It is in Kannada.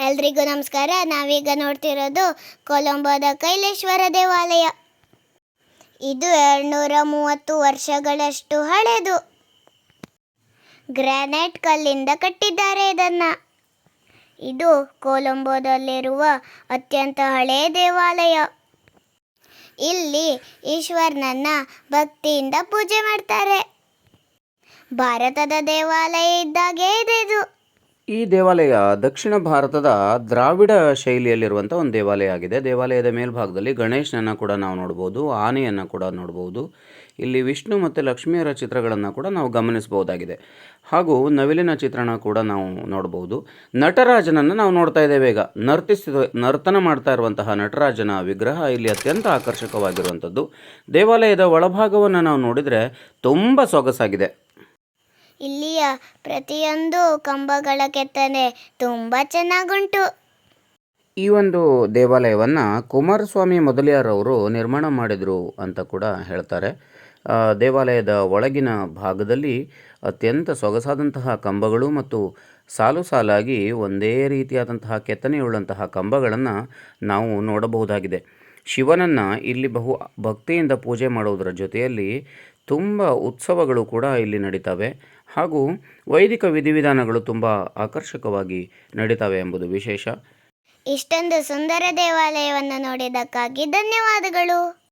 ಎಲ್ರಿಗೂ ನಮಸ್ಕಾರ. ನಾವೀಗ ನೋಡ್ತಿರೋದು ಕೊಲಂಬೋದ ಕೈಲೇಶ್ವರ ದೇವಾಲಯ. ಇದು 230 ವರ್ಷಗಳಷ್ಟು ಹಳೆಯದು. ಗ್ರಾನೈಟ್ ಕಲ್ಲಿಂದ ಕಟ್ಟಿದ್ದಾರೆ ಇದನ್ನು. ಇದು ಕೊಲಂಬೋದಲ್ಲಿರುವ ಅತ್ಯಂತ ಹಳೆಯ ದೇವಾಲಯ. ಇಲ್ಲಿ ಈಶ್ವರನನ್ನ ಭಕ್ತಿಯಿಂದ ಪೂಜೆ ಮಾಡ್ತಾರೆ. ಭಾರತದ ದೇವಾಲಯ ಇದ್ದಾಗೆ ಇದೆ ಇದು. ಈ ದೇವಾಲಯ ದಕ್ಷಿಣ ಭಾರತದ ದ್ರಾವಿಡ ಶೈಲಿಯಲ್ಲಿರುವಂಥ ಒಂದು ದೇವಾಲಯ ಆಗಿದೆ. ದೇವಾಲಯದ ಮೇಲ್ಭಾಗದಲ್ಲಿ ಗಣೇಶನನ್ನು ಕೂಡ ನಾವು ನೋಡ್ಬೋದು, ಆನೆಯನ್ನು ಕೂಡ ನೋಡ್ಬೋದು. ಇಲ್ಲಿ ವಿಷ್ಣು ಮತ್ತು ಲಕ್ಷ್ಮಿಯರ ಚಿತ್ರಗಳನ್ನು ಕೂಡ ನಾವು ಗಮನಿಸಬಹುದಾಗಿದೆ. ಹಾಗೂ ನವಿಲಿನ ಚಿತ್ರಣ ಕೂಡ ನಾವು ನೋಡ್ಬೋದು. ನಟರಾಜನನ್ನು ನಾವು ನೋಡ್ತಾ ಇದ್ದೇವೆ ಈಗ. ನರ್ತನ ಮಾಡ್ತಾ ಇರುವಂತಹ ನಟರಾಜನ ವಿಗ್ರಹ ಇಲ್ಲಿ ಅತ್ಯಂತ ಆಕರ್ಷಕವಾಗಿರುವಂಥದ್ದು. ದೇವಾಲಯದ ಒಳಭಾಗವನ್ನು ನಾವು ನೋಡಿದರೆ ತುಂಬ ಸೊಗಸಾಗಿದೆ. ಇಲ್ಲಿಯ ಪ್ರತಿಯೊಂದು ಕಂಬಗಳ ಕೆತ್ತನೆ ತುಂಬ ಚೆನ್ನಾಗುಂಟು. ಈ ಒಂದು ದೇವಾಲಯವನ್ನು ಕುಮಾರಸ್ವಾಮಿ ಮೊದಲಿಯಾರವರು ನಿರ್ಮಾಣ ಮಾಡಿದರು ಅಂತ ಕೂಡ ಹೇಳ್ತಾರೆ. ದೇವಾಲಯದ ಒಳಗಿನ ಭಾಗದಲ್ಲಿ ಅತ್ಯಂತ ಸೊಗಸಾದಂತಹ ಕಂಬಗಳು ಮತ್ತು ಸಾಲು ಸಾಲಾಗಿ ಒಂದೇ ರೀತಿಯಾದಂತಹ ಕೆತ್ತನೆಯುಳ್ಳಂತಹ ಕಂಬಗಳನ್ನು ನಾವು ನೋಡಬಹುದಾಗಿದೆ. ಶಿವನನ್ನು ಇಲ್ಲಿ ಬಹು ಭಕ್ತಿಯಿಂದ ಪೂಜೆ ಮಾಡುವುದರ ಜೊತೆಯಲ್ಲಿ ತುಂಬ ಉತ್ಸವಗಳು ಕೂಡ ಇಲ್ಲಿ ನಡೀತವೆ. ಹಾಗೂ ವೈದಿಕ ವಿಧಿವಿಧಾನಗಳು ತುಂಬ ಆಕರ್ಷಕವಾಗಿ ನಡೀತವೆ ಎಂಬುದು ವಿಶೇಷ. ಇಷ್ಟೊಂದು ಸುಂದರ ದೇವಾಲಯವನ್ನು ನೋಡಿದ್ದಕ್ಕಾಗಿ ಧನ್ಯವಾದಗಳು.